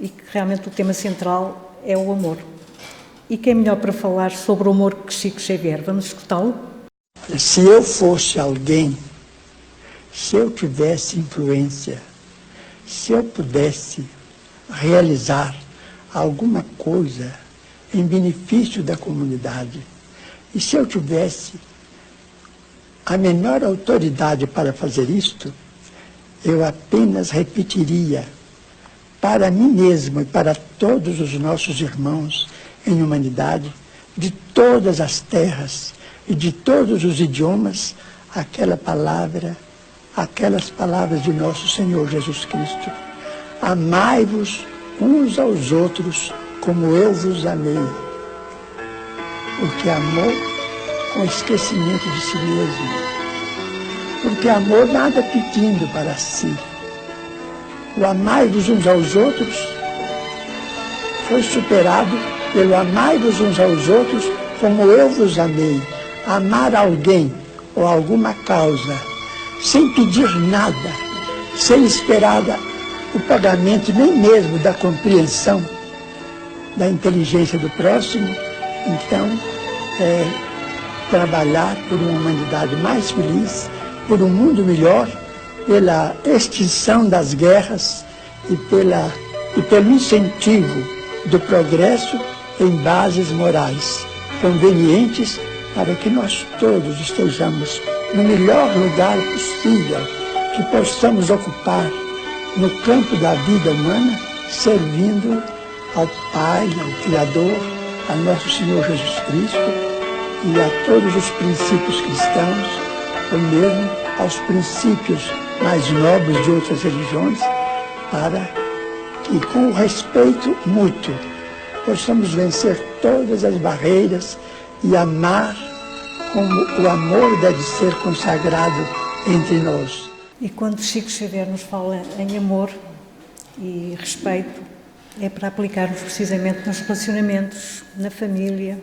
e que realmente o tema central é o amor. E quem é melhor para falar sobre o amor que Chico Xavier? Vamos escutá-lo? Se eu fosse alguém, se eu tivesse influência, se eu pudesse realizar alguma coisa em benefício da comunidade, e se eu tivesse a menor autoridade para fazer isto, eu apenas repetiria para mim mesmo e para todos os nossos irmãos em humanidade, de todas as terras e de todos os idiomas, aquelas palavras de nosso Senhor Jesus Cristo. Amai-vos uns aos outros como eu vos amei. Porque amor com esquecimento de si mesmo. Porque amor nada pedindo para si. O amai-vos uns aos outros foi superado pelo amai-vos uns aos outros como eu vos amei. Amar alguém ou alguma causa sem pedir nada, sem esperar o pagamento nem mesmo da compreensão da inteligência do próximo, então trabalhar por uma humanidade mais feliz, por um mundo melhor, pela extinção das guerras e pelo incentivo do progresso em bases morais convenientes para que nós todos estejamos no melhor lugar possível que possamos ocupar no campo da vida humana, servindo ao Pai, ao Criador, a nosso Senhor Jesus Cristo e a todos os princípios cristãos, ou mesmo aos princípios mais nobres de outras religiões, para que, com o respeito mútuo, possamos vencer todas as barreiras e amar como o amor deve ser consagrado entre nós. E quando Chico Xavier nos fala em amor e respeito, é para aplicarmos precisamente nos relacionamentos, na família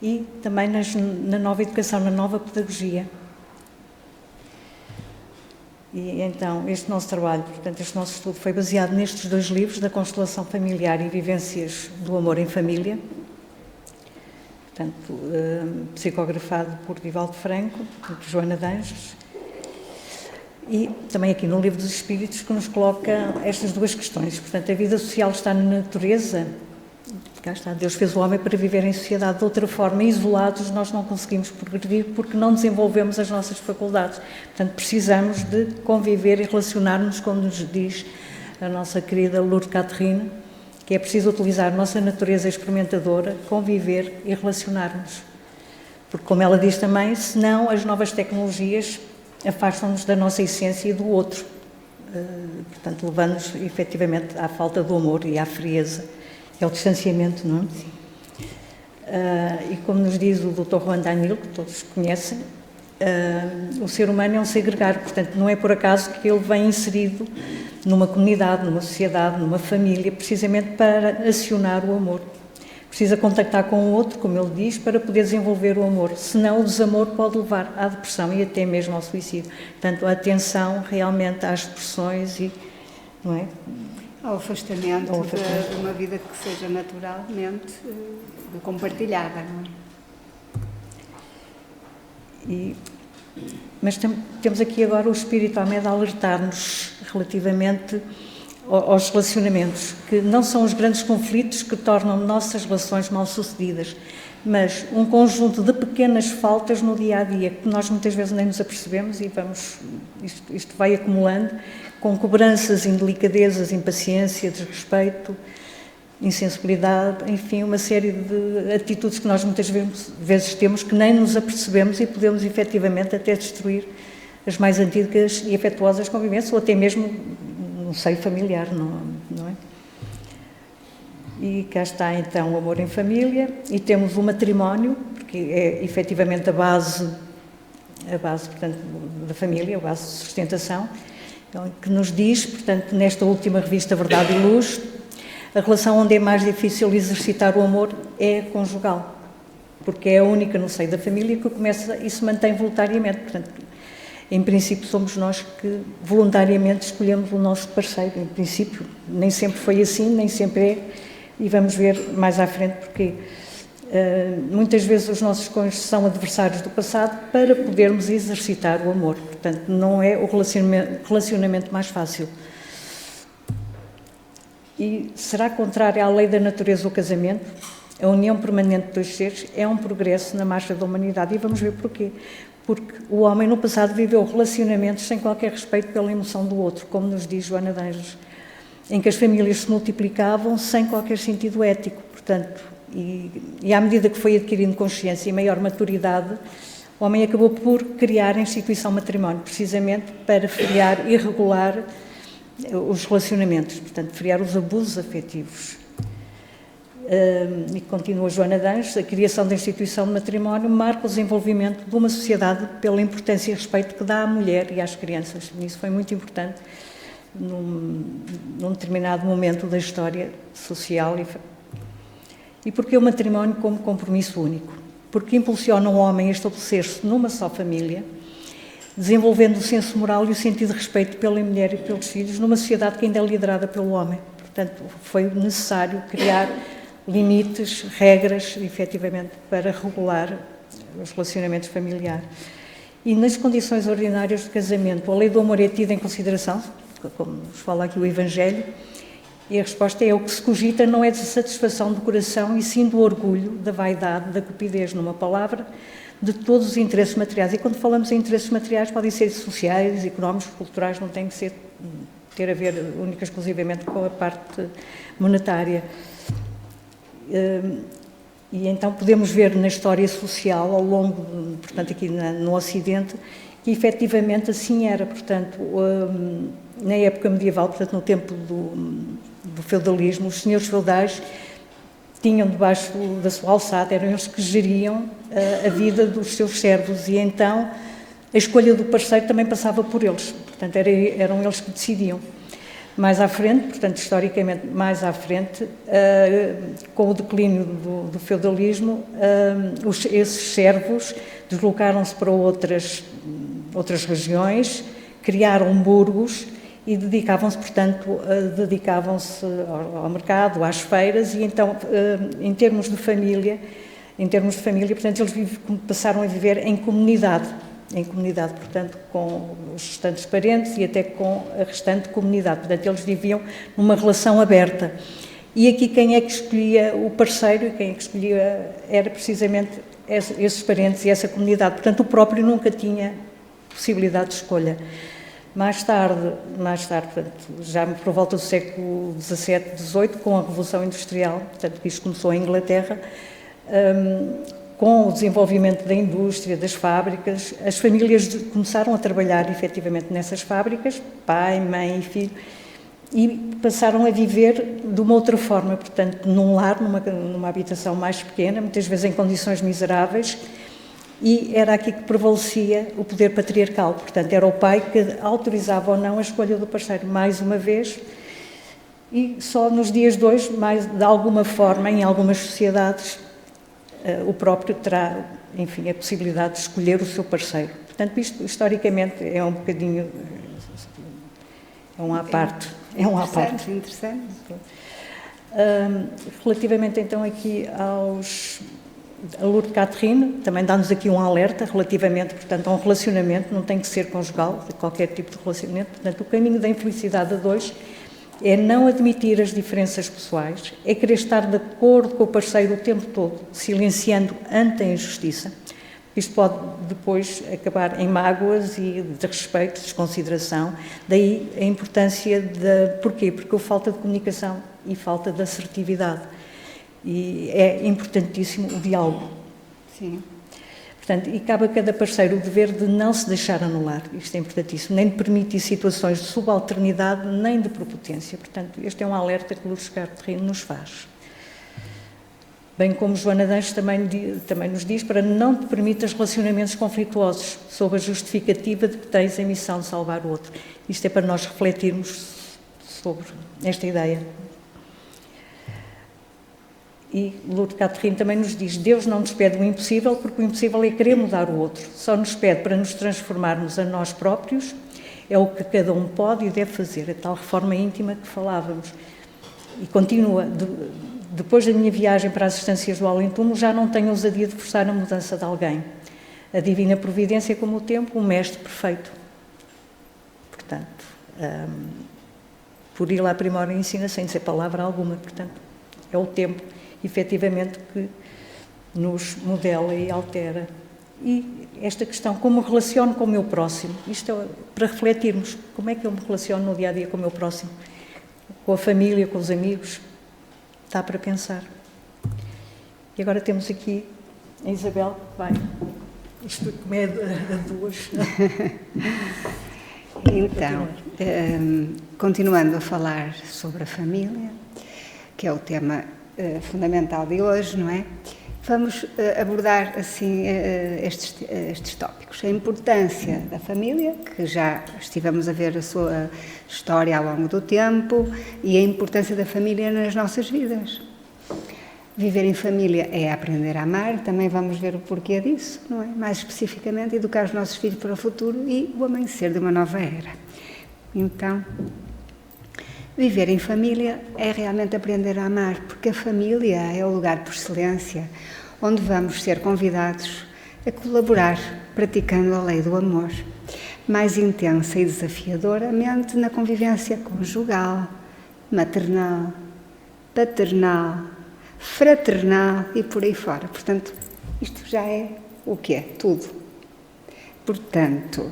e também na nova educação, na nova pedagogia. E então, este nosso trabalho, portanto, este nosso estudo foi baseado nestes dois livros, da Constelação Familiar e Vivências do Amor em Família, portanto, psicografado por Divaldo Franco, por Joana de Anjos, e também aqui no Livro dos Espíritos, que nos coloca estas duas questões. Portanto, a vida social está na natureza, cá está, Deus fez o homem para viver em sociedade de outra forma, isolados nós não conseguimos progredir porque não desenvolvemos as nossas faculdades. Portanto, precisamos de conviver e relacionar-nos, como nos diz a nossa querida Lourdes Catherine, que é preciso utilizar a nossa natureza experimentadora, conviver e relacionar-nos. Porque, como ela diz também, senão as novas tecnologias afastam-nos da nossa essência e do outro, portanto, levando-nos efetivamente à falta do amor e à frieza, é o distanciamento, não é? E como nos diz o Dr. Juan Danilo, que todos conhecem, o ser humano é um ser gregário, portanto, não é por acaso que ele vem inserido numa comunidade, numa sociedade, numa família, precisamente para acionar o amor. Precisa contactar com o outro, como ele diz, para poder desenvolver o amor. Senão, o desamor pode levar à depressão e até mesmo ao suicídio. Portanto, a atenção realmente às expressões e, não é? Ao afastamento, de uma vida que seja naturalmente compartilhada, não é? Mas temos aqui agora o Espírito Almeida a alertar-nos relativamente aos relacionamentos, que não são os grandes conflitos que tornam nossas relações mal-sucedidas, mas um conjunto de pequenas faltas no dia-a-dia, que nós muitas vezes nem nos apercebemos e isto vai acumulando, com cobranças, indelicadezas, impaciência, desrespeito, insensibilidade, enfim, uma série de atitudes que nós muitas vezes temos que nem nos apercebemos e podemos efetivamente até destruir as mais antigas e afetuosas convivências, ou até mesmo no seio familiar, não é? E cá está então o amor em família, e temos o matrimónio, porque é efetivamente a base, portanto, da família, a base de sustentação, que nos diz, portanto, nesta última revista Verdade e Luz, a relação onde é mais difícil exercitar o amor é a conjugal, porque é a única no seio da família que começa e se mantém voluntariamente. Portanto, em princípio somos nós que voluntariamente escolhemos o nosso parceiro. Em princípio, nem sempre foi assim, nem sempre é, e vamos ver mais à frente porque muitas vezes os nossos cônjuges são adversários do passado para podermos exercitar o amor. Portanto, não é o relacionamento mais fácil. E será contrária à lei da natureza o casamento? A união permanente de dois seres é um progresso na marcha da humanidade, e vamos ver porquê. Porque o homem no passado viveu relacionamentos sem qualquer respeito pela emoção do outro, como nos diz Joana de Ângeles, em que as famílias se multiplicavam sem qualquer sentido ético. Portanto, e à medida que foi adquirindo consciência e maior maturidade, o homem acabou por criar a instituição matrimónio, precisamente para frear e regular os relacionamentos, portanto, frear os abusos afetivos. E continua Joana de Ângeles, a criação da instituição de matrimónio marca o desenvolvimento de uma sociedade pela importância e respeito que dá à mulher e às crianças. Isso foi muito importante num determinado momento da história social. E porquê o matrimónio como compromisso único? Porque impulsiona o homem a estabelecer-se numa só família, desenvolvendo o senso moral e o sentido de respeito pela mulher e pelos filhos, numa sociedade que ainda é liderada pelo homem. Portanto, foi necessário criar limites, regras, efetivamente, para regular os relacionamentos familiares. E nas condições ordinárias de casamento, a lei do amor é tida em consideração, como nos fala aqui o Evangelho, e a resposta é: o que se cogita não é de satisfação do coração, e sim do orgulho, da vaidade, da cupidez, numa palavra, de todos os interesses materiais. E quando falamos em interesses materiais, podem ser sociais, económicos, culturais, não tem que ter a ver única e exclusivamente com a parte monetária. E então podemos ver na história social, ao longo, portanto, aqui no Ocidente, que efetivamente assim era. Portanto, na época medieval, portanto, no tempo do feudalismo, os senhores feudais tinham debaixo da sua alçada, eram eles que geriam a vida dos seus servos, e então a escolha do parceiro também passava por eles. Portanto, eram eles que decidiam. Mais à frente, portanto, historicamente, mais à frente, com o declínio do feudalismo, esses servos deslocaram-se para outras regiões, criaram burgos e dedicavam-se, portanto, ao mercado, às feiras, e então, em termos de família, portanto, eles passaram a viver em comunidade, portanto, com os restantes parentes e até com a restante comunidade. Portanto, eles viviam numa relação aberta. E aqui quem é que escolhia o parceiro, e quem é que escolhia era precisamente esses parentes e essa comunidade. Portanto, o próprio nunca tinha possibilidade de escolha. Mais tarde, portanto, já por volta do século XVII, XVIII, com a Revolução Industrial, portanto, isto começou em Inglaterra, com o desenvolvimento da indústria, das fábricas, as famílias começaram a trabalhar efetivamente nessas fábricas, pai, mãe e filho, e passaram a viver de uma outra forma, portanto, num lar, numa habitação mais pequena, muitas vezes em condições miseráveis, e era aqui que prevalecia o poder patriarcal. Portanto, era o pai que autorizava ou não a escolha do parceiro, mais uma vez, e só nos dias de hoje, de alguma forma, em algumas sociedades, o próprio terá, enfim, a possibilidade de escolher o seu parceiro. Portanto, isto, historicamente, é um bocadinho... é um à parte. Interessante. Relativamente, então, aqui a Lourdes Catherine, também dá-nos aqui um alerta relativamente, portanto, a um relacionamento, não tem que ser conjugal, de qualquer tipo de relacionamento. Portanto, o caminho da infelicidade a dois é não admitir as diferenças pessoais, é querer estar de acordo com o parceiro o tempo todo, silenciando ante a injustiça. Isto pode depois acabar em mágoas e de respeito, desconsideração. Daí a importância Porquê? Porque houve falta de comunicação e falta de assertividade. E é importantíssimo o diálogo. Sim. Portanto, e cabe a cada parceiro o dever de não se deixar anular, isto é importantíssimo, nem de permitir situações de subalternidade, nem de prepotência. Portanto, este é um alerta que Lourdes Catherine nos faz. Bem como Joana de Ângeles também nos diz para não te permitas relacionamentos conflituosos, sob a justificativa de que tens a missão de salvar o outro. Isto é para nós refletirmos sobre esta ideia. E Lourdes Catherine também nos diz: Deus não nos pede o impossível, porque o impossível é querer mudar o outro. Só nos pede para nos transformarmos a nós próprios. É o que cada um pode e deve fazer, a tal reforma íntima que falávamos. E continua: depois da minha viagem para as estâncias do além-túmulo, já não tenho ousadia de forçar a mudança de alguém. A divina providência é como o tempo, um mestre perfeito. Portanto, por ir lá primeiro ensina sem dizer palavra alguma. Portanto, é o tempo, efetivamente, que nos modela e altera. E esta questão, como me relaciono com o meu próximo, isto é para refletirmos, como é que eu me relaciono no dia-a-dia com o meu próximo, com a família, com os amigos, dá para pensar. E agora temos aqui a Isabel, que vai, isto como é a duas. Então, continuando a falar sobre a família, que é o tema fundamental de hoje, não é? Vamos abordar assim estes tópicos. A importância da família, que já estivemos a ver a sua história ao longo do tempo, e a importância da família nas nossas vidas. Viver em família é aprender a amar, também vamos ver o porquê disso, não é? Mais especificamente, educar os nossos filhos para o futuro e o amanhecer de uma nova era. Então, viver em família é realmente aprender a amar, porque a família é o lugar por excelência onde vamos ser convidados a colaborar, praticando a lei do amor, mais intensa e desafiadoramente na convivência conjugal, maternal, paternal, fraternal e por aí fora. Portanto, isto já é o que é, tudo. Portanto,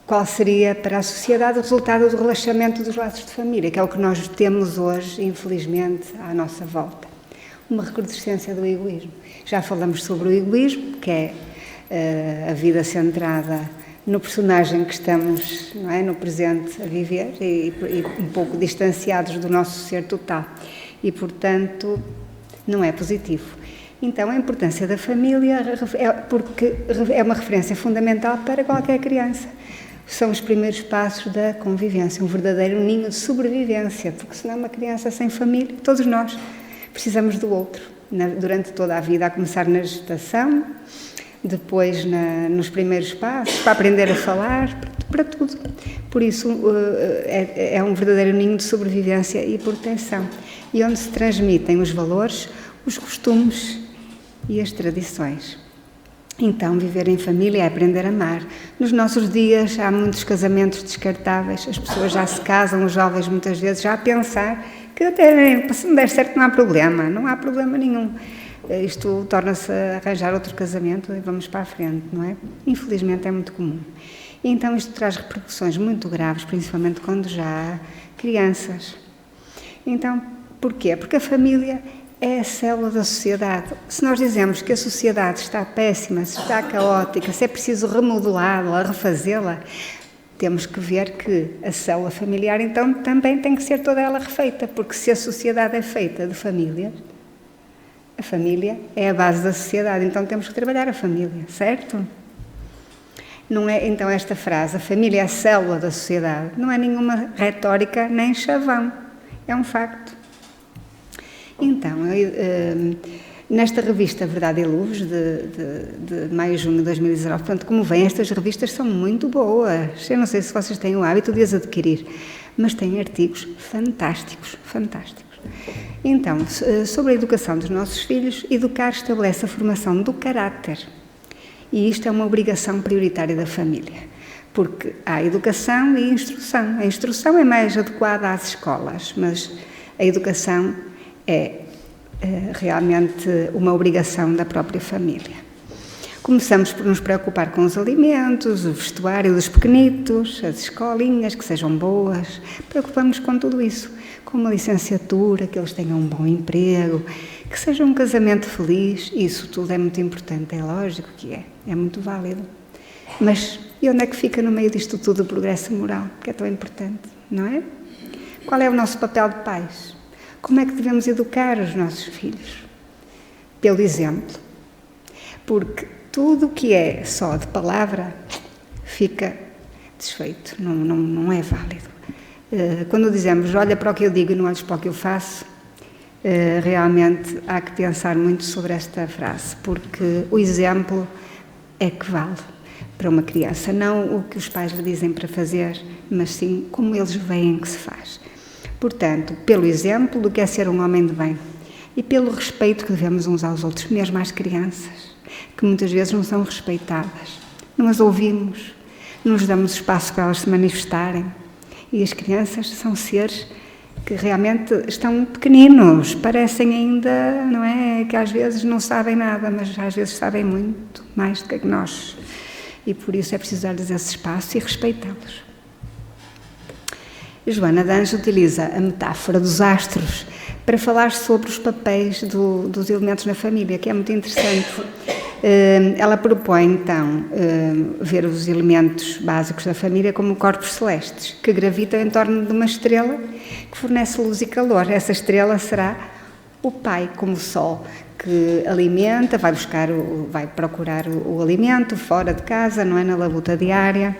qual seria para a sociedade o resultado do relaxamento dos laços de família, que é o que nós temos hoje, infelizmente, à nossa volta? Uma recrudescência do egoísmo. Já falamos sobre o egoísmo, que é a vida centrada no personagem que estamos, não é, no presente a viver e um pouco distanciados do nosso ser total. E, portanto, não é positivo. Então, a importância da família porque é uma referência fundamental para qualquer criança. São os primeiros passos da convivência, um verdadeiro ninho de sobrevivência, porque senão uma criança sem família, todos nós precisamos do outro, durante toda a vida, a começar na gestação, depois nos primeiros passos, para aprender a falar, para tudo. Por isso é um verdadeiro ninho de sobrevivência e proteção, e onde se transmitem os valores, os costumes e as tradições. Então, viver em família é aprender a amar. Nos nossos dias há muitos casamentos descartáveis, as pessoas já se casam, os jovens muitas vezes já a pensar que até se não der certo não há problema nenhum. Isto torna-se a arranjar outro casamento e vamos para a frente, não é? Infelizmente é muito comum. E então isto traz repercussões muito graves, principalmente quando já há crianças. Então, porquê? Porque a família é a célula da sociedade. Se nós dizemos que a sociedade está péssima, se está caótica, se é preciso remodelá-la, refazê-la, temos que ver que a célula familiar, então, também tem que ser toda ela refeita, porque se a sociedade é feita de famílias, a família é a base da sociedade, então temos que trabalhar a família, certo? Não é, então, esta frase, a família é a célula da sociedade, não é nenhuma retórica nem chavão, é um facto. Então, nesta revista Verdade e Luz, de maio e junho de 2019, portanto, como veem, estas revistas são muito boas. Eu não sei se vocês têm o hábito de as adquirir, mas têm artigos fantásticos, fantásticos. Então, sobre a educação dos nossos filhos, educar estabelece a formação do caráter. E isto é uma obrigação prioritária da família, porque há educação e instrução. A instrução é mais adequada às escolas, mas a educação é realmente uma obrigação da própria família. Começamos por nos preocupar com os alimentos, o vestuário dos pequenitos, as escolinhas, que sejam boas. Preocupamos com tudo isso, com uma licenciatura, que eles tenham um bom emprego, que seja um casamento feliz. Isso tudo é muito importante, é lógico que é muito válido. Mas e onde é que fica no meio disto tudo o progresso moral, que é tão importante, não é? Qual é o nosso papel de pais? Como é que devemos educar os nossos filhos? Pelo exemplo. Porque tudo o que é só de palavra fica desfeito, não é válido. Quando dizemos, olha para o que eu digo e não olhes para o que eu faço, Realmente há que pensar muito sobre esta frase, porque o exemplo é que vale para uma criança, não o que os pais lhe dizem para fazer, mas sim como eles veem que se faz. Portanto, pelo exemplo do que é ser um homem de bem e pelo respeito que devemos uns aos outros, mesmo às crianças, que muitas vezes não são respeitadas, não as ouvimos, não nos damos espaço para elas se manifestarem. E as crianças são seres que realmente estão pequeninos, parecem ainda, não é, que às vezes não sabem nada, mas às vezes sabem muito mais do que nós. E por isso é preciso dar-lhes esse espaço e respeitá-los. Joana de Anjos utiliza a metáfora dos astros para falar sobre os papéis dos elementos na família, que é muito interessante. Ela propõe, então, ver os elementos básicos da família como corpos celestes, que gravitam em torno de uma estrela que fornece luz e calor. Essa estrela será o Pai, como o Sol, que alimenta, vai procurar o alimento fora de casa, não é, na labuta diária.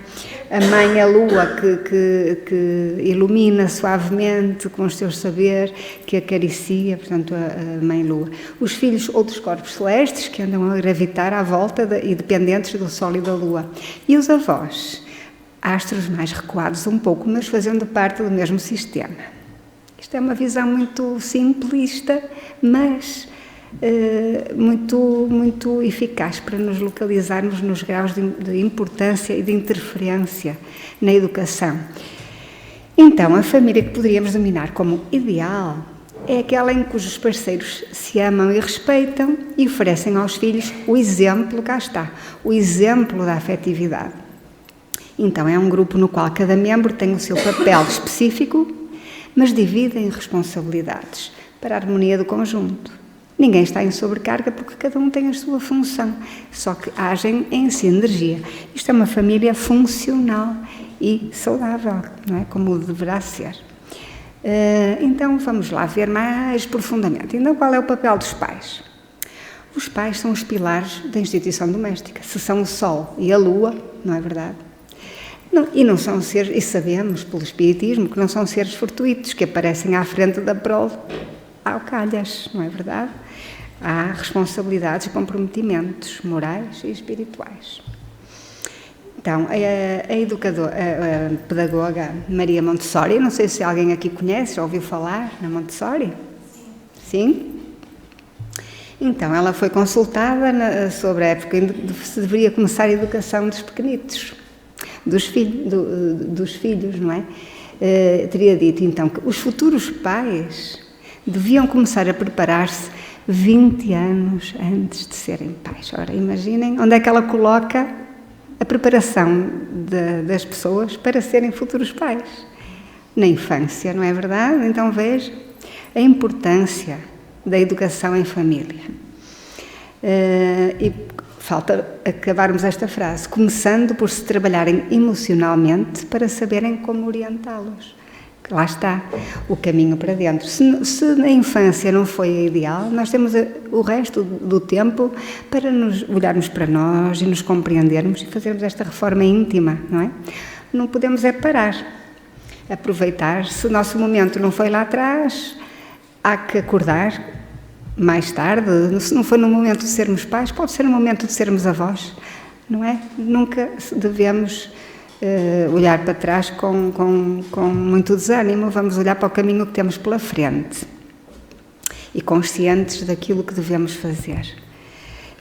A Mãe, a Lua, que ilumina suavemente com os seus saberes, que acaricia, portanto, a Mãe Lua. Os filhos, outros corpos celestes, que andam a gravitar à volta e dependentes do Sol e da Lua. E os avós, astros mais recuados um pouco, mas fazendo parte do mesmo sistema. Isto é uma visão muito simplista, mas muito eficaz para nos localizarmos nos graus de importância e de interferência na educação. Então, a família que poderíamos dominar como ideal é aquela em cujos parceiros se amam e respeitam e oferecem aos filhos o exemplo, cá está, o exemplo da afetividade. Então, é um grupo no qual cada membro tem o seu papel específico, mas dividem responsabilidades para a harmonia do conjunto. Ninguém está em sobrecarga porque cada um tem a sua função, só que agem em sinergia. Isto é uma família funcional e saudável, não é? Como deverá ser. Então vamos lá ver mais profundamente. Então, qual é o papel dos pais? Os pais são os pilares da instituição doméstica. Se são o Sol e a Lua, não é verdade? Não são seres, e sabemos pelo Espiritismo que não são seres fortuitos que aparecem à frente da prole ao calhas, não é verdade? Há responsabilidades e comprometimentos morais e espirituais. Então, a pedagoga Maria Montessori, não sei se alguém aqui conhece, já ouviu falar na Montessori? Sim? Então, ela foi consultada sobre a época em que se deveria começar a educação dos pequenitos, dos filhos, não é? Teria dito, então, que os futuros pais deviam começar a preparar-se 20 anos antes de serem pais. Ora, imaginem onde é que ela coloca a preparação das pessoas para serem futuros pais. Na infância, não é verdade? Então veja a importância da educação em família. E falta acabarmos esta frase, começando por se trabalharem emocionalmente para saberem como orientá-los. Lá está, o caminho para dentro. Se na infância não foi a ideal, nós temos o resto do tempo para nos olharmos para nós e nos compreendermos e fazermos esta reforma íntima, não é? Não podemos é parar, aproveitar. Se o nosso momento não foi lá atrás, há que acordar mais tarde. Se não foi no momento de sermos pais, pode ser no momento de sermos avós, não é? Nunca devemos olhar para trás com muito desânimo. Vamos olhar para o caminho que temos pela frente e conscientes daquilo que devemos fazer.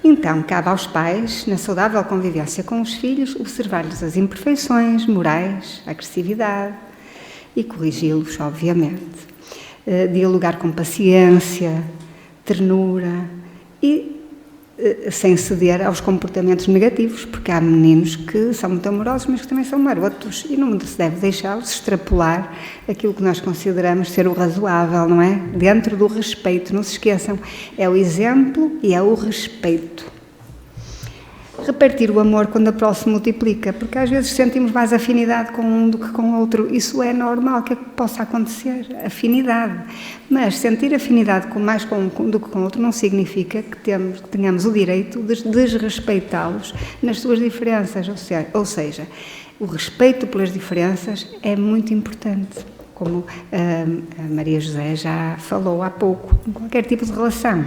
Então, cabe aos pais, na saudável convivência com os filhos, observar-lhes as imperfeições morais, a agressividade e corrigi-los, obviamente. Dialogar com paciência, ternura e sem ceder aos comportamentos negativos, porque há meninos que são muito amorosos, mas que também são marotos, e não se deve deixá-los extrapolar aquilo que nós consideramos ser o razoável, não é? Dentro do respeito, não se esqueçam, é o exemplo e é o respeito. Repartir o amor quando a prole se multiplica, porque às vezes sentimos mais afinidade com um do que com o outro. Isso é normal que possa acontecer, afinidade. Mas sentir afinidade mais com um do que com o outro não significa que tenhamos o direito de desrespeitá-los nas suas diferenças. Ou seja, o respeito pelas diferenças é muito importante. como a Maria José já falou há pouco, em qualquer tipo de relação.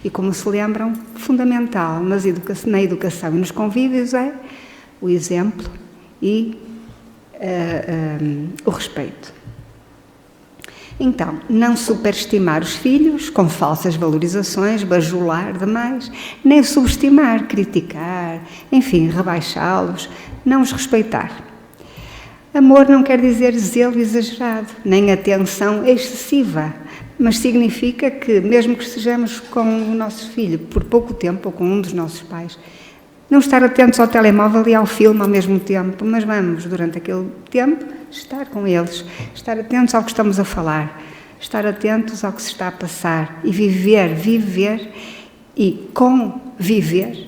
E como se lembram, fundamental na educação e nos convívios é o exemplo e o respeito. Então, não superestimar os filhos com falsas valorizações, bajular demais, nem subestimar, criticar, enfim, rebaixá-los, não os respeitar. Amor não quer dizer zelo exagerado, nem atenção excessiva, mas significa que, mesmo que estejamos com o nosso filho por pouco tempo, ou com um dos nossos pais, não estar atentos ao telemóvel e ao filme ao mesmo tempo, mas vamos, durante aquele tempo, estar com eles, estar atentos ao que estamos a falar, estar atentos ao que se está a passar e viver e conviver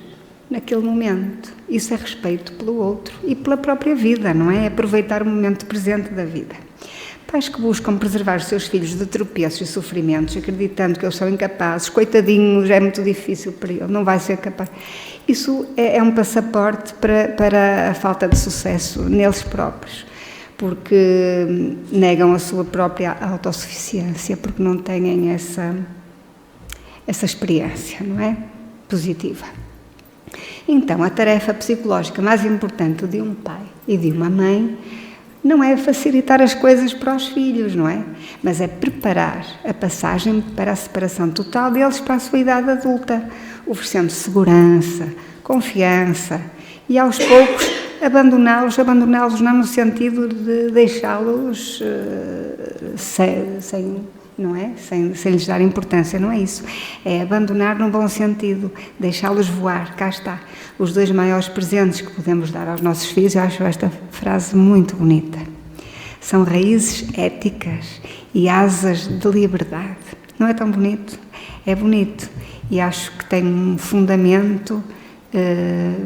naquele momento. Isso é respeito pelo outro e pela própria vida, não é? Aproveitar o momento presente da vida. Pais que buscam preservar os seus filhos de tropeços e sofrimentos, acreditando que eles são incapazes, coitadinhos, é muito difícil para ele, não vai ser capaz. Isso é um passaporte para a falta de sucesso neles próprios, porque negam a sua própria autossuficiência, porque não têm essa experiência, não é? Positiva. Então, a tarefa psicológica mais importante de um pai e de uma mãe não é facilitar as coisas para os filhos, não é? Mas é preparar a passagem para a separação total deles para a sua idade adulta, oferecendo segurança, confiança e aos poucos abandoná-los não no sentido de deixá-los sem lhes dar importância, não é isso. É abandonar no bom sentido, deixá-los voar, cá está. Os dois maiores presentes que podemos dar aos nossos filhos, eu acho esta frase muito bonita. São raízes éticas e asas de liberdade. Não é tão bonito? É bonito. E acho que tem um fundamento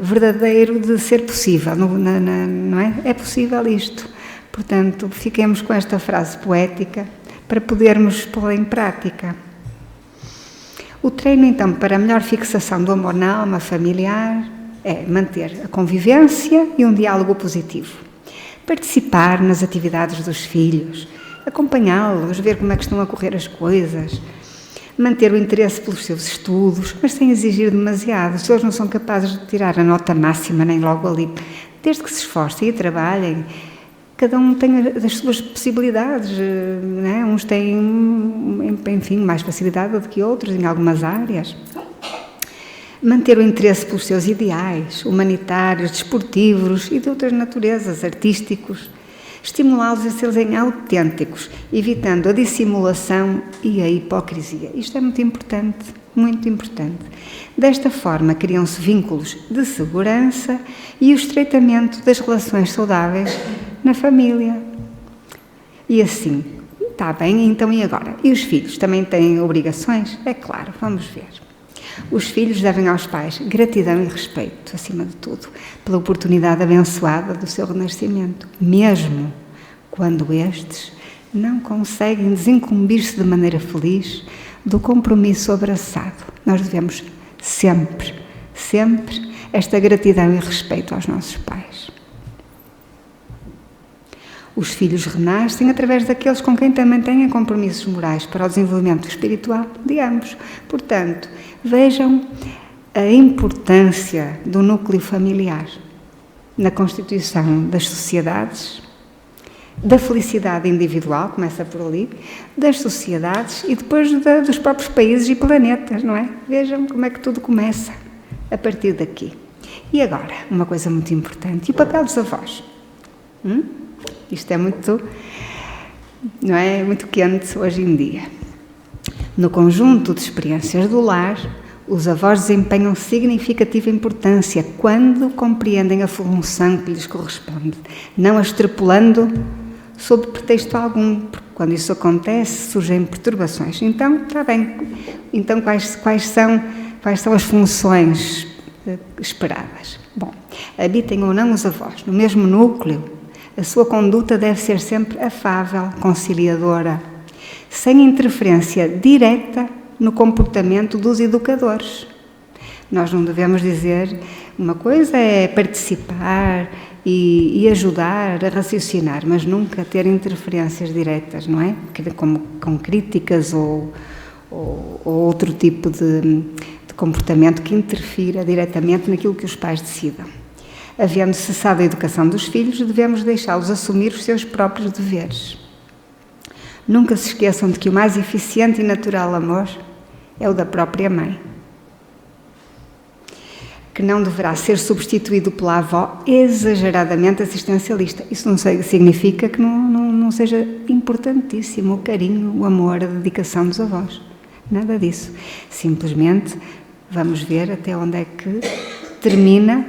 verdadeiro de ser possível, não é? É possível isto. Portanto, fiquemos com esta frase poética para podermos pô-la em prática. O treino, então, para a melhor fixação do amor na alma familiar é manter a convivência e um diálogo positivo. Participar nas atividades dos filhos, acompanhá-los, ver como é que estão a correr as coisas, manter o interesse pelos seus estudos, mas sem exigir demasiado. Se eles não são capazes de tirar a nota máxima nem logo ali, desde que se esforcem e trabalhem, cada um tem as suas possibilidades, não é? Uns têm, enfim, mais facilidade do que outros em algumas áreas. Manter o interesse pelos seus ideais, humanitários, desportivos e de outras naturezas, artísticos. Estimulá-los a serem autênticos, evitando a dissimulação e a hipocrisia. Isto é muito importante, muito importante. Desta forma, criam-se vínculos de segurança e o estreitamento das relações saudáveis na família. E assim, está bem, então e agora? E os filhos também têm obrigações? É claro, vamos ver. Os filhos devem aos pais gratidão e respeito, acima de tudo, pela oportunidade abençoada do seu renascimento, mesmo quando estes não conseguem desincumbir-se de maneira feliz do compromisso abraçado. Nós devemos sempre esta gratidão e respeito aos nossos pais. Os filhos renascem através daqueles com quem também têm compromissos morais para o desenvolvimento espiritual de ambos. Portanto, vejam a importância do núcleo familiar na constituição das sociedades, da felicidade individual, começa por ali, das sociedades e depois dos próprios países e planetas, não é? Vejam como é que tudo começa a partir daqui. E agora, uma coisa muito importante, e o papel dos avós? Isto é muito, não é? Muito quente hoje em dia. No conjunto de experiências do lar, os avós desempenham significativa importância quando compreendem a função que lhes corresponde, não a extrapolando sob pretexto algum, porque quando isso acontece surgem perturbações. Então, está bem. Então, quais são as funções esperadas? Bom, habitem ou não os avós no mesmo núcleo, a sua conduta deve ser sempre afável, conciliadora, sem interferência direta no comportamento dos educadores. Nós não devemos dizer, uma coisa é participar e ajudar a raciocinar, mas nunca ter interferências diretas, não é? Como com críticas ou outro tipo de comportamento que interfira diretamente naquilo que os pais decidam. Havendo cessado a educação dos filhos, devemos deixá-los assumir os seus próprios deveres. Nunca se esqueçam de que o mais eficiente e natural amor é o da própria mãe, que não deverá ser substituído pela avó exageradamente assistencialista. Isso não significa que não seja importantíssimo o carinho, o amor, a dedicação dos avós. Nada disso. Simplesmente vamos ver até onde é que termina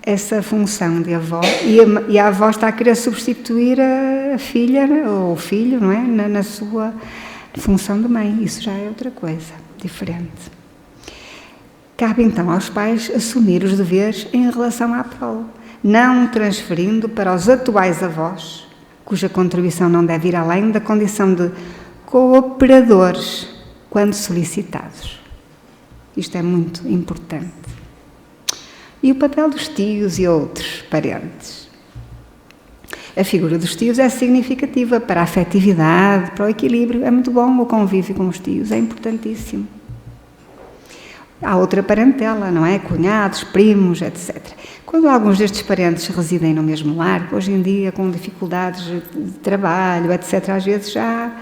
essa função de avó e a avó está a querer substituir a filha ou o filho, não é? Na sua função de mãe. Isso já é outra coisa, diferente. Cabe então aos pais assumir os deveres em relação à prole, não transferindo para os atuais avós, cuja contribuição não deve ir além da condição de cooperadores quando solicitados. Isto é muito importante. E o papel dos tios e outros parentes. A figura dos tios é significativa para a afetividade, para o equilíbrio. É muito bom o convívio com os tios, é importantíssimo. Há outra parentela, não é? Cunhados, primos, etc. Quando alguns destes parentes residem no mesmo lar, hoje em dia com dificuldades de trabalho, etc., às vezes já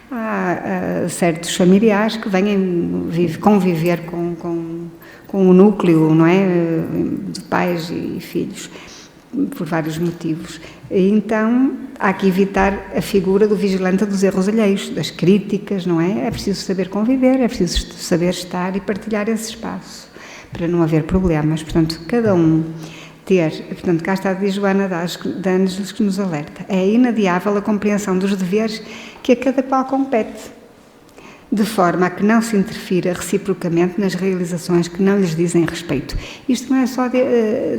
há certos familiares que vêm conviver com o núcleo, não é? De pais e filhos, por vários motivos. Então, há que evitar a figura do vigilante dos erros alheios, das críticas, não é? É preciso saber conviver, é preciso saber estar e partilhar esse espaço, para não haver problemas. Portanto, cada um portanto, cá está a Joana de Ângeles que nos alerta. É inadiável a compreensão dos deveres que a cada qual compete, de forma a que não se interfira reciprocamente nas realizações que não lhes dizem respeito. Isto não é só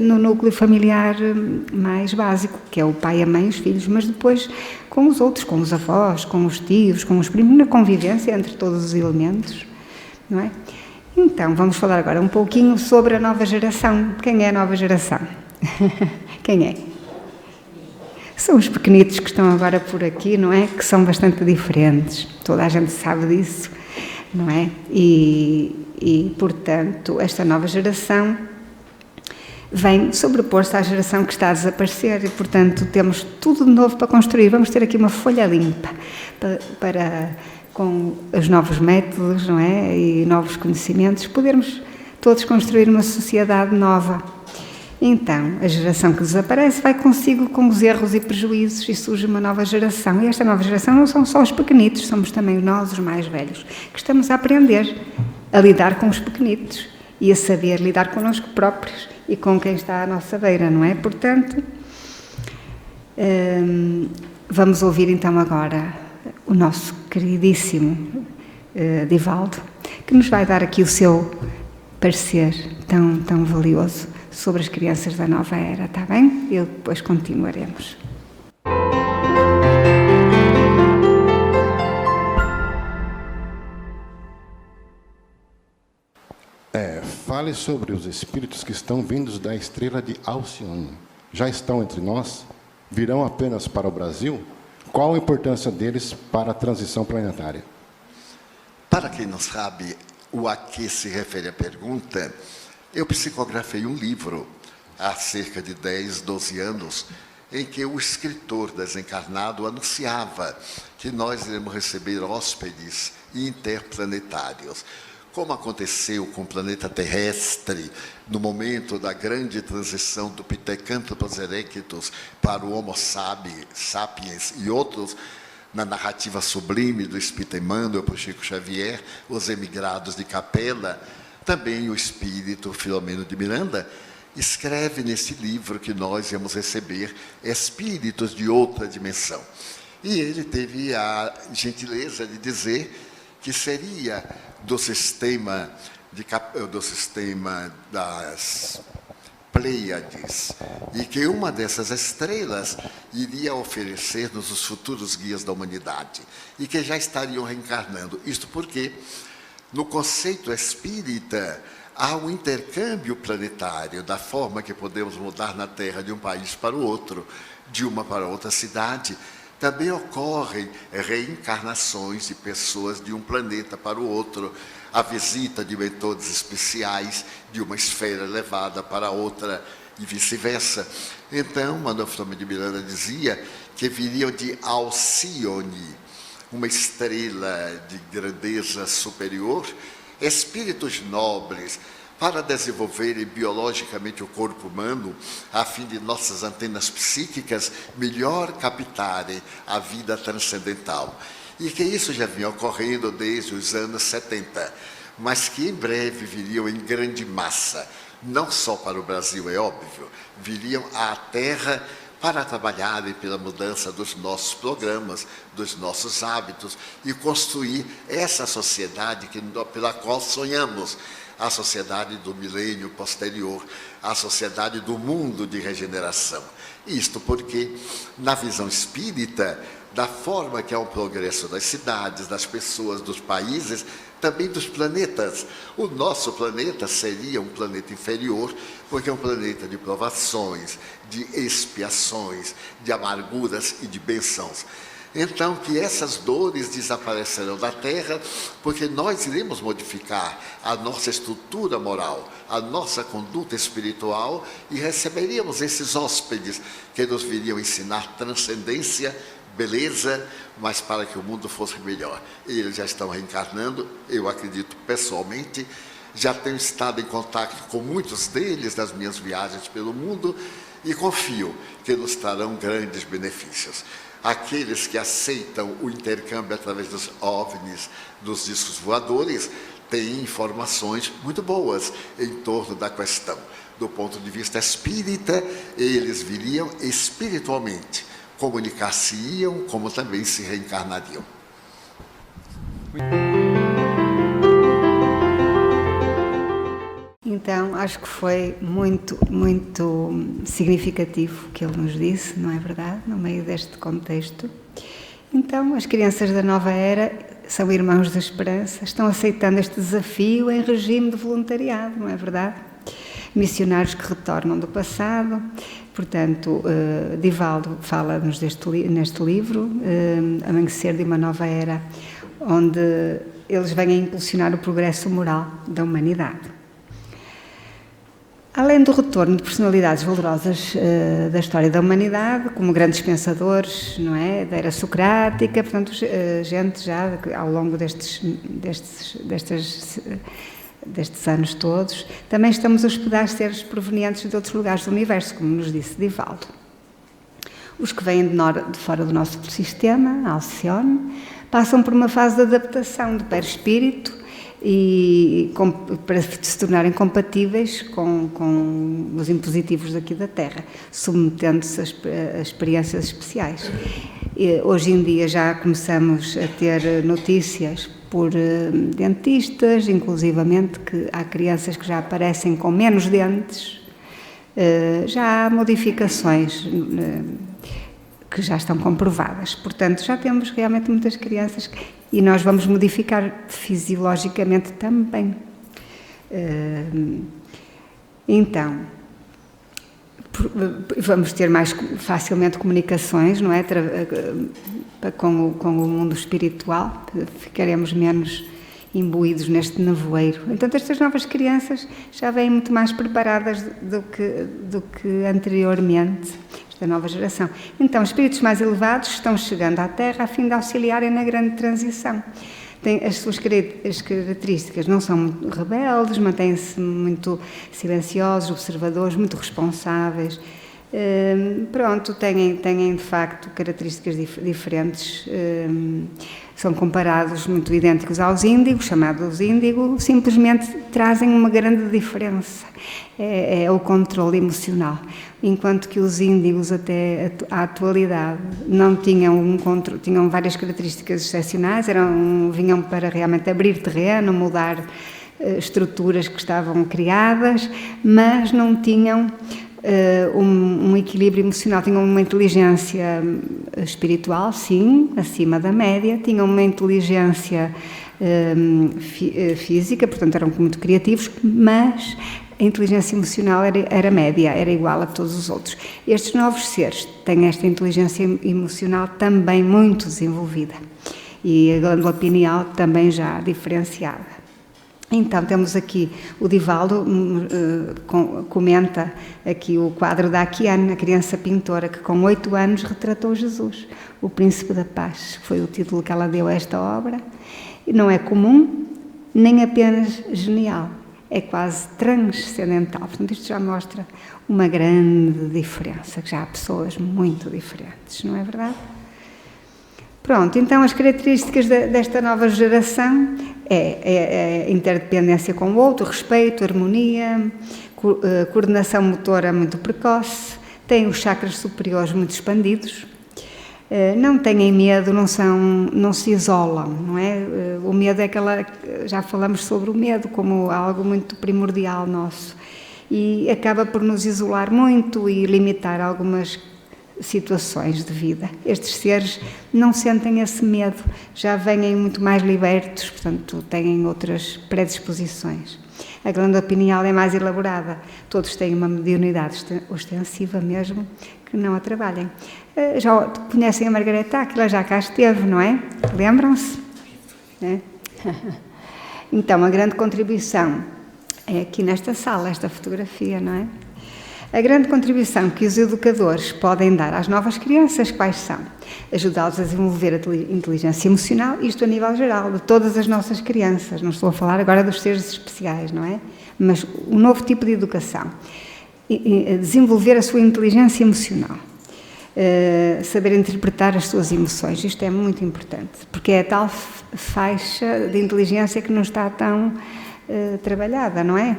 no núcleo familiar mais básico, que é o pai, a mãe e os filhos, mas depois com os outros, com os avós, com os tios, com os primos, na convivência entre todos os elementos, não é? Então, vamos falar agora um pouquinho sobre a nova geração. Quem é a nova geração? Quem é? São os pequenitos que estão agora por aqui, não é? Que são bastante diferentes. Toda a gente sabe disso, não é? E portanto, esta nova geração vem sobrepor-se à geração que está a desaparecer e, portanto, temos tudo de novo para construir. Vamos ter aqui uma folha limpa com os novos métodos, não é? E novos conhecimentos, podermos todos construir uma sociedade nova. Então, a geração que desaparece vai consigo com os erros e prejuízos e surge uma nova geração. E esta nova geração não são só os pequenitos, somos também nós, os mais velhos, que estamos a aprender a lidar com os pequenitos e a saber lidar connosco próprios e com quem está à nossa beira, não é? Portanto, vamos ouvir então agora o nosso queridíssimo Divaldo, que nos vai dar aqui o seu parecer tão valioso sobre as crianças da nova era, está bem? E depois continuaremos. Fale sobre os espíritos que estão vindos da estrela de Alcione. Já estão entre nós? Virão apenas para o Brasil? Qual a importância deles para a transição planetária? Para quem não sabe a que se refere a pergunta, eu psicografei um livro há cerca de 10, 12 anos, em que o escritor desencarnado anunciava que nós iremos receber hóspedes interplanetários. Como aconteceu com o planeta terrestre, no momento da grande transição do Pithecanthropus erectus para o Homo sapiens e outros, na narrativa sublime do Espírito Emmanuel por Chico Xavier, os emigrados de Capela, também o espírito Filomeno de Miranda escreve nesse livro que nós íamos receber espíritos de outra dimensão. E ele teve a gentileza de dizer que seria do sistema das Pleiades, e que uma dessas estrelas iria oferecer-nos os futuros guias da humanidade, e que já estariam reencarnando. Isto porque, no conceito espírita, há um intercâmbio planetário da forma que podemos mudar na Terra de um país para o outro, de uma para outra cidade. Também ocorrem reencarnações de pessoas de um planeta para o outro, a visita de mentores especiais de uma esfera elevada para outra e vice-versa. Então, Manuel Filomeno de Miranda dizia que viriam de Alcione, uma estrela de grandeza superior, espíritos nobres, para desenvolverem biologicamente o corpo humano, a fim de nossas antenas psíquicas melhor captarem a vida transcendental. E que isso já vinha ocorrendo desde os anos 70, mas que em breve viriam em grande massa, não só para o Brasil, é óbvio, viriam à Terra para trabalharem pela mudança dos nossos programas, dos nossos hábitos e construir essa sociedade pela qual sonhamos, a sociedade do milênio posterior, a sociedade do mundo de regeneração. Isto porque, na visão espírita, da forma que é o progresso das cidades, das pessoas, dos países, também dos planetas. O nosso planeta seria um planeta inferior, porque é um planeta de provações, de expiações, de amarguras e de bênçãos. Então, que essas dores desaparecerão da Terra, porque nós iremos modificar a nossa estrutura moral, a nossa conduta espiritual, e receberíamos esses hóspedes que nos viriam ensinar transcendência, beleza, mas para que o mundo fosse melhor. Eles já estão reencarnando, eu acredito pessoalmente, já tenho estado em contato com muitos deles nas minhas viagens pelo mundo e confio que nos trarão grandes benefícios. Aqueles que aceitam o intercâmbio através dos OVNIs, dos discos voadores, têm informações muito boas em torno da questão. Do ponto de vista espírita, eles viriam espiritualmente, comunicar-se-iam, como também se reencarnariam. Então, acho que foi muito significativo o que ele nos disse, não é verdade? No meio deste contexto. Então, as crianças da nova era são irmãos da esperança, estão aceitando este desafio em regime de voluntariado, não é verdade? Missionários que retornam do passado. Portanto, Divaldo fala-nos neste livro, Amanhecer de uma Nova Era, onde eles vêm a impulsionar o progresso moral da humanidade. Além do retorno de personalidades valorosas da história da humanidade, como grandes pensadores, não é, da era socrática, portanto, gente já ao longo destes anos todos, também estamos a hospedar seres provenientes de outros lugares do universo, como nos disse Divaldo. Os que vêm de fora do nosso sistema, Alcione, passam por uma fase de adaptação do perispírito e para se tornarem compatíveis com os impositivos daqui da Terra, submetendo-se a experiências especiais. E hoje em dia já começamos a ter notícias por dentistas, inclusivamente, que há crianças que já aparecem com menos dentes, já há modificações que já estão comprovadas. Portanto, já temos realmente muitas crianças e nós vamos modificar fisiologicamente também. Então, vamos ter mais facilmente comunicações, não é? Com o mundo espiritual, ficaremos menos imbuídos neste nevoeiro. Então, estas novas crianças já vêm muito mais preparadas do que anteriormente, esta nova geração. Então, espíritos mais elevados estão chegando à Terra a fim de auxiliarem na grande transição. As suas características não são muito rebeldes, mantêm-se muito silenciosos, observadores, muito responsáveis. Têm de facto características diferentes, são comparados muito idênticos aos índigos, chamados índigo, simplesmente trazem uma grande diferença, é o controle emocional, enquanto que os índigos até à atualidade não tinham tinham várias características excepcionais, vinham para realmente abrir terreno, mudar estruturas que estavam criadas, mas não tinham um equilíbrio emocional, tinham uma inteligência espiritual, sim, acima da média, tinham uma inteligência física, portanto eram muito criativos, mas a inteligência emocional era média, era igual a todos os outros. Estes novos seres têm esta inteligência emocional também muito desenvolvida e a glândula pineal também já diferenciada. Então, temos aqui o Divaldo, comenta aqui o quadro da Akiane, a criança pintora, que com 8 anos retratou Jesus, o Príncipe da Paz, que foi o título que ela deu a esta obra. E não é comum, nem apenas genial, é quase transcendental. Portanto, isto já mostra uma grande diferença, que já há pessoas muito diferentes, não é verdade? Pronto, então as características desta nova geração é a interdependência com o outro, respeito, harmonia, coordenação motora muito precoce, têm os chakras superiores muito expandidos, não têm medo, não se isolam, não é? O medo é já falamos sobre o medo como algo muito primordial nosso e acaba por nos isolar muito e limitar algumas situações de vida. Estes seres não sentem esse medo, já vêm muito mais libertos, portanto têm outras predisposições. A glândula pineal é mais elaborada, todos têm uma mediunidade ostensiva mesmo, que não a trabalhem. Já conhecem a Margareta Áquila, já cá esteve, não é? Lembram-se? É? Então, a grande contribuição é aqui nesta sala, esta fotografia, não é? A grande contribuição que os educadores podem dar às novas crianças, quais são? Ajudá-los a desenvolver a inteligência emocional, isto a nível geral, de todas as nossas crianças. Não estou a falar agora dos seres especiais, não é? Mas um novo tipo de educação. Desenvolver a sua inteligência emocional. Saber interpretar as suas emoções. Isto é muito importante, porque é a tal faixa de inteligência que não está tão trabalhada, não é?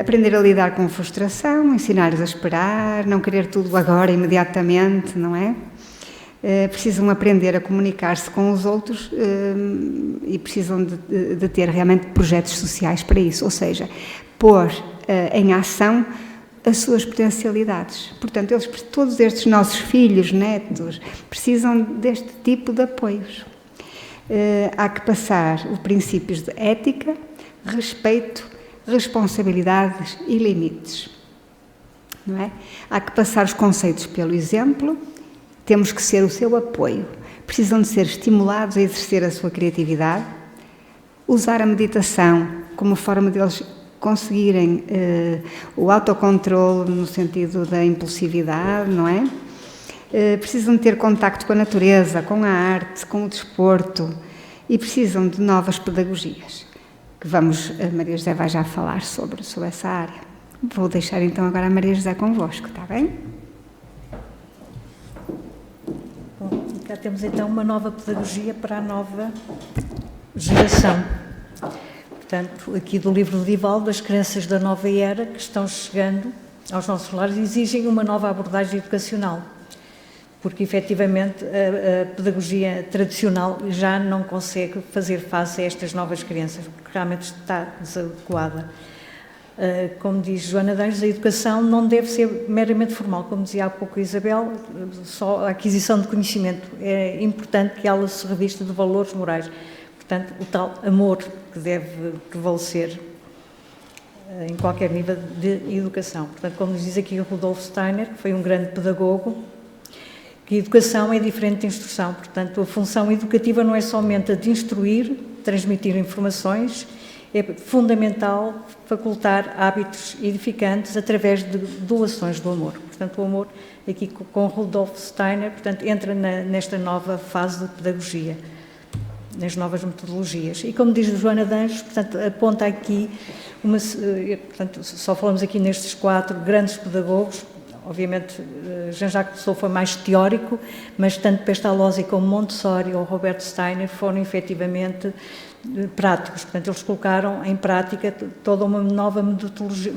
Aprender a lidar com a frustração, ensinar-lhes a esperar, não querer tudo agora, imediatamente, não é? Precisam aprender a comunicar-se com os outros e precisam de ter realmente projetos sociais para isso, ou seja, pôr em ação as suas potencialidades. Portanto, todos estes nossos filhos, netos, precisam deste tipo de apoios. Há que passar os princípios de ética, respeito, responsabilidades e limites, não é? Há que passar os conceitos pelo exemplo, temos que ser o seu apoio, precisam de ser estimulados a exercer a sua criatividade, usar a meditação como forma de eles conseguirem o autocontrole no sentido da impulsividade, não é? Precisam de ter contacto com a natureza, com a arte, com o desporto e precisam de novas pedagogias. Que a Maria José vai já falar sobre essa área. Vou deixar então agora a Maria José convosco, está bem? Bom, cá temos então uma nova pedagogia para a nova geração. Portanto, aqui do livro do Divaldo, as crianças da nova era que estão chegando aos nossos lares exigem uma nova abordagem educacional, porque efetivamente a pedagogia tradicional já não consegue fazer face a estas novas crianças, porque realmente está desadequada. Como diz Joana de Anjos, a educação não deve ser meramente formal, como dizia há pouco a Isabel, só a aquisição de conhecimento. É importante que ela se revista de valores morais. Portanto, o tal amor que deve prevalecer em qualquer nível de educação. Portanto, como nos diz aqui o Rudolf Steiner, que foi um grande pedagogo, que a educação é diferente de instrução. Portanto, a função educativa não é somente a de instruir, transmitir informações, é fundamental facultar hábitos edificantes através de doações do amor. Portanto, o amor, aqui com Rudolf Steiner, portanto, entra nesta nova fase de pedagogia, nas novas metodologias. E como diz Joana de Anjos, portanto, aponta aqui, portanto, só falamos aqui nestes 4 grandes pedagogos. Obviamente, Jean-Jacques Rousseau foi mais teórico, mas tanto Pestalozzi como Montessori ou Robert Steiner foram efetivamente práticos. Portanto, eles colocaram em prática toda uma nova metodologia.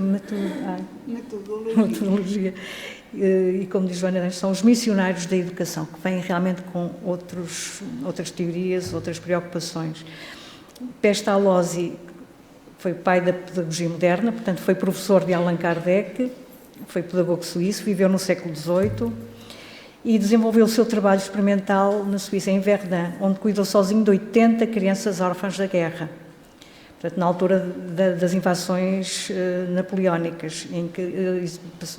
E como diz Joana, são os missionários da educação, que vêm realmente com outras teorias, outras preocupações. Pestalozzi foi o pai da pedagogia moderna, portanto, foi professor de Allan Kardec, foi pedagogo suíço, viveu no século XVIII e desenvolveu o seu trabalho experimental na Suíça, em Verdun, onde cuidou sozinho de 80 crianças órfãs da guerra. Portanto, na altura das invasões napoleónicas, em que,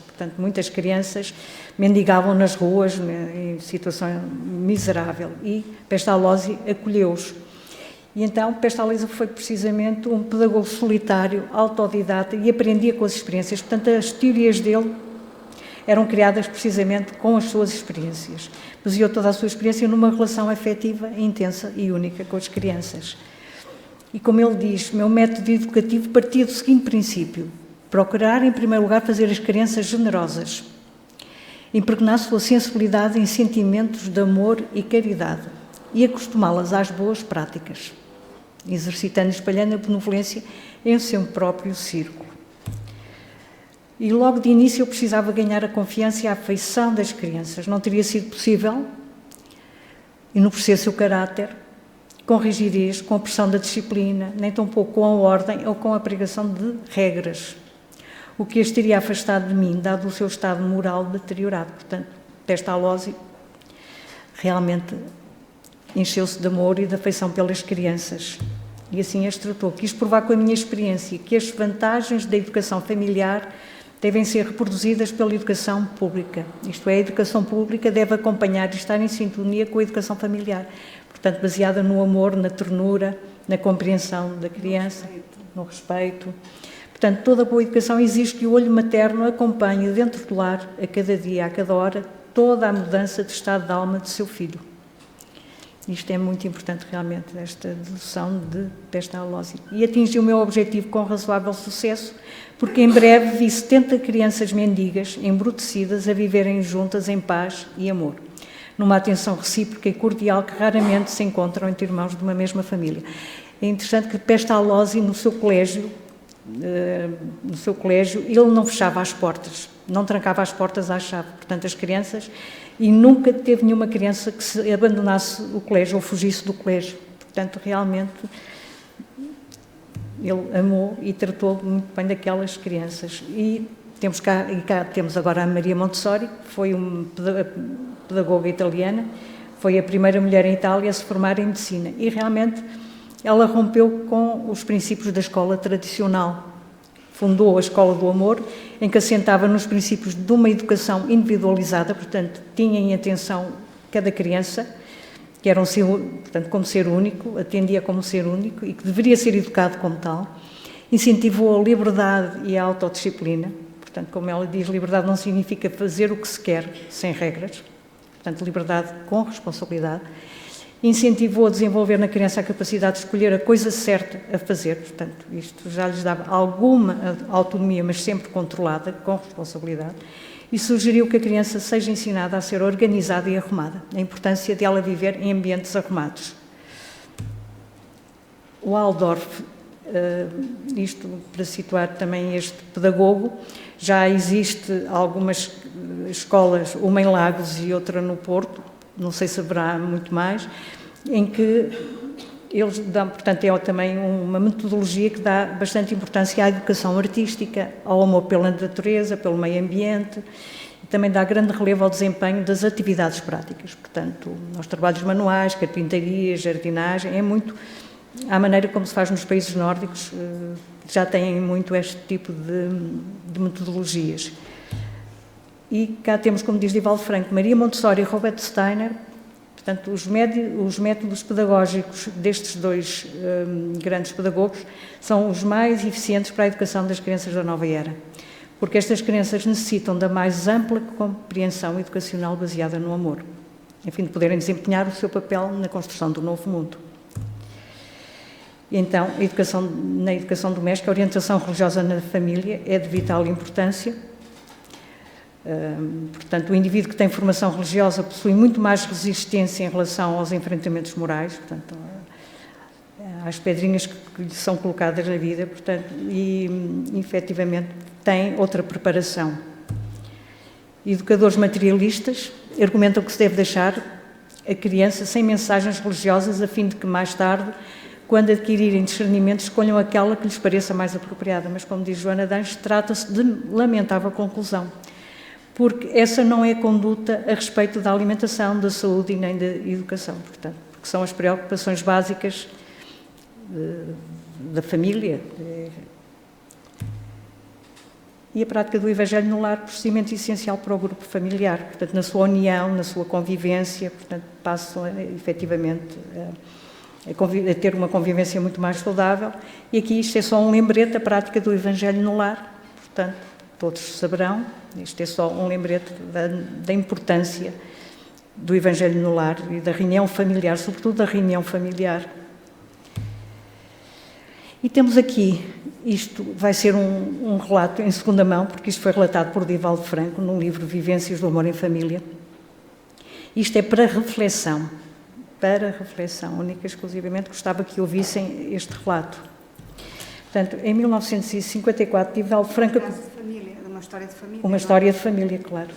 portanto, muitas crianças mendigavam nas ruas, em situação miserável, e Pestalozzi acolheu-os. E então Pestalozzi foi precisamente um pedagogo solitário, autodidata, e aprendia com as experiências. Portanto, as teorias dele eram criadas precisamente com as suas experiências. Baseou toda a sua experiência numa relação afetiva, intensa e única com as crianças. E como ele diz, meu método educativo partia do seguinte princípio: procurar, em primeiro lugar, fazer as crianças generosas, impregnar sua sensibilidade em sentimentos de amor e caridade e acostumá-las às boas práticas, exercitando e espalhando a benevolência em seu próprio círculo. E logo de início eu precisava ganhar a confiança e a afeição das crianças. Não teria sido possível enobrecer seu caráter com rigidez, com a pressão da disciplina, nem tampouco com a ordem ou com a pregação de regras, o que as teria afastado de mim, dado o seu estado moral deteriorado. Portanto, Pestalozzi realmente encheu-se de amor e de afeição pelas crianças, e assim as tratou. Quis provar com a minha experiência que as vantagens da educação familiar devem ser reproduzidas pela educação pública. Isto é, a educação pública deve acompanhar e estar em sintonia com a educação familiar, portanto, baseada no amor, na ternura, na compreensão da criança, no respeito. Portanto, toda boa educação exige que o olho materno acompanhe dentro do lar, a cada dia, a cada hora, toda a mudança de estado de alma de seu filho. Isto é muito importante, realmente, esta dedução de Pestalozzi. E atingi o meu objetivo com razoável sucesso, porque em breve vi 70 crianças mendigas, embrutecidas, a viverem juntas em paz e amor, numa atenção recíproca e cordial que raramente se encontram entre irmãos de uma mesma família. É interessante que Pestalozzi, no seu colégio, ele não fechava as portas, não trancava as portas à chave. Portanto, as crianças, e nunca teve nenhuma criança que se abandonasse o colégio ou fugisse do colégio. Portanto, realmente, ele amou e tratou muito bem daquelas crianças. E cá temos agora a Maria Montessori, que foi uma pedagoga italiana, foi a primeira mulher em Itália a se formar em medicina, e realmente ela rompeu com os princípios da escola tradicional. Fundou a Escola do Amor, em que assentava nos princípios de uma educação individualizada, portanto, tinha em atenção cada criança, que era portanto, como ser único, atendia como ser único e que deveria ser educado como tal. Incentivou a liberdade e a autodisciplina. Portanto, como ela diz, liberdade não significa fazer o que se quer, sem regras. Portanto, liberdade com responsabilidade. Incentivou a desenvolver na criança a capacidade de escolher a coisa certa a fazer. Portanto, isto já lhes dava alguma autonomia, mas sempre controlada, com responsabilidade. E sugeriu que a criança seja ensinada a ser organizada e arrumada. A importância de ela viver em ambientes arrumados. O Waldorf, isto para situar também este pedagogo, já existe algumas escolas, uma em Lagos e outra no Porto, não sei se haverá muito mais, em que eles dão, portanto, é também uma metodologia que dá bastante importância à educação artística, ao amor pela natureza, pelo meio ambiente, e também dá grande relevo ao desempenho das atividades práticas, portanto, aos trabalhos manuais, carpintaria, jardinagem, é muito à maneira como se faz nos países nórdicos, já têm muito este tipo de metodologias. E cá temos, como diz Divaldo Franco, Maria Montessori e Robert Steiner, portanto, os métodos pedagógicos destes dois grandes pedagogos são os mais eficientes para a educação das crianças da nova era, porque estas crianças necessitam da mais ampla compreensão educacional baseada no amor, a fim de poderem desempenhar o seu papel na construção do novo mundo. Então, na educação doméstica, a orientação religiosa na família é de vital importância. Portanto, o indivíduo que tem formação religiosa possui muito mais resistência em relação aos enfrentamentos morais, portanto, às pedrinhas que lhe são colocadas na vida, portanto, e efetivamente tem outra preparação. Educadores materialistas argumentam que se deve deixar a criança sem mensagens religiosas a fim de que mais tarde, quando adquirirem discernimento, escolham aquela que lhes pareça mais apropriada. Mas, como diz Joana d'Anjos, trata-se de lamentável conclusão, porque essa não é conduta a respeito da alimentação, da saúde e nem da educação, portanto, porque são as preocupações básicas da família. E a prática do Evangelho no lar, procedimento essencial para o grupo familiar, portanto, na sua união, na sua convivência, portanto, passam efetivamente a ter uma convivência muito mais saudável. E aqui isto é só um lembrete da prática do Evangelho no lar, portanto, todos saberão, isto é só um lembrete da importância do Evangelho no lar e da reunião familiar, sobretudo da reunião familiar. E temos aqui, isto vai ser um relato em segunda mão, porque isto foi relatado por Divaldo Franco no livro Vivências do Amor em Família. Isto é para reflexão, única e exclusivamente, gostava que ouvissem este relato. Portanto, em 1954, Divaldo Franco... Uma história de família. Uma história de família, claro.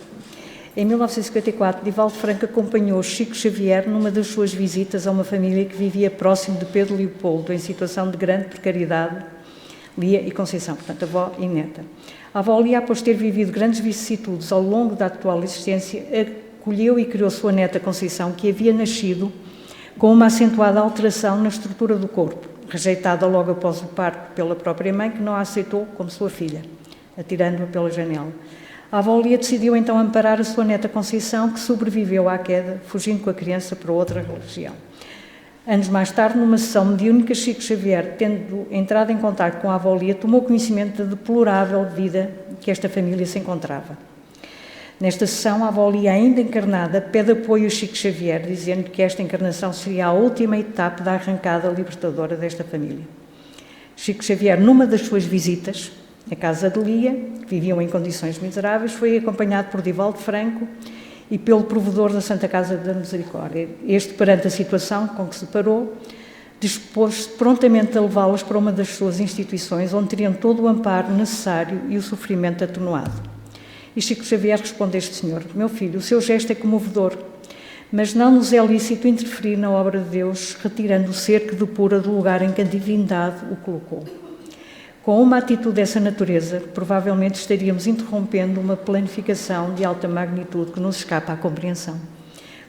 Em 1954, Divaldo Franco acompanhou Chico Xavier numa das suas visitas a uma família que vivia próximo de Pedro Leopoldo, em situação de grande precariedade, Lia e Conceição, portanto, avó e neta. A avó Lia, após ter vivido grandes vicissitudes ao longo da atual existência, acolheu e criou sua neta Conceição, que havia nascido com uma acentuada alteração na estrutura do corpo, rejeitada logo após o parto pela própria mãe, que não a aceitou como sua filha, atirando-a pela janela. A avó Lia decidiu então amparar a sua neta Conceição, que sobreviveu à queda, fugindo com a criança para outra região. Anos mais tarde, numa sessão mediúnica, Chico Xavier, tendo entrado em contato com a avó Lia, tomou conhecimento da deplorável vida que esta família se encontrava. Nesta sessão, a avó Lia, ainda encarnada, pede apoio a Chico Xavier, dizendo que esta encarnação seria a última etapa da arrancada libertadora desta família. Chico Xavier, numa das suas visitas à casa de Lia, que viviam em condições miseráveis, foi acompanhado por Divaldo Franco e pelo provedor da Santa Casa da Misericórdia. Este, perante a situação com que se deparou, dispôs-se prontamente a levá-los para uma das suas instituições, onde teriam todo o amparo necessário e o sofrimento atenuado. E Chico Xavier responde a este senhor: meu filho, o seu gesto é comovedor, mas não nos é lícito interferir na obra de Deus, retirando o ser que depura do lugar em que a divindade o colocou. Com uma atitude dessa natureza, provavelmente estaríamos interrompendo uma planificação de alta magnitude que nos escapa à compreensão.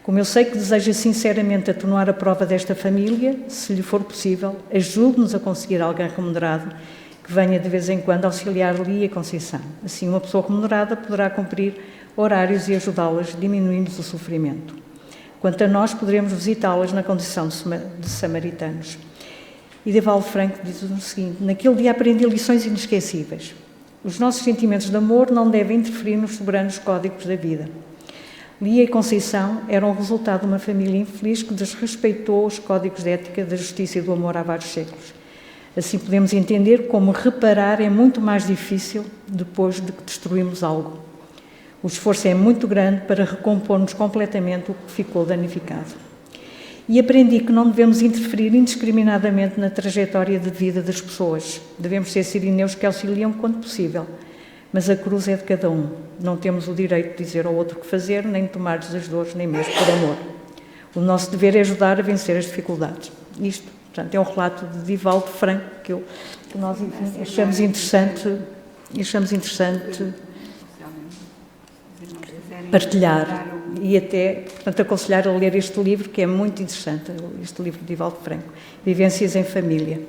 Como eu sei que deseja sinceramente atenuar a prova desta família, se lhe for possível, ajude-nos a conseguir alguém remunerado que venha de vez em quando auxiliar Lia e Conceição. Assim, uma pessoa remunerada poderá cumprir horários e ajudá-las, diminuindo-nos o sofrimento. Quanto a nós, poderemos visitá-las na condição de samaritanos. E Divaldo Franco diz o seguinte: naquele dia aprendi lições inesquecíveis. Os nossos sentimentos de amor não devem interferir nos soberanos códigos da vida. Lia e Conceição eram o resultado de uma família infeliz que desrespeitou os códigos de ética, da justiça e do amor há vários séculos. Assim podemos entender como reparar é muito mais difícil depois de que destruímos algo. O esforço é muito grande para recompormos completamente o que ficou danificado. E aprendi que não devemos interferir indiscriminadamente na trajetória de vida das pessoas. Devemos ser sirineus que auxiliam quando possível, mas a cruz é de cada um. Não temos o direito de dizer ao outro o que fazer, nem de tomar-lhes as dores, nem mesmo por amor. O nosso dever é ajudar a vencer as dificuldades. Isto, portanto, é um relato de Divaldo Franco que nós achamos interessante partilhar e até, portanto, aconselhar a ler este livro, que é muito interessante, este livro de Divaldo Franco, Vivências em Família.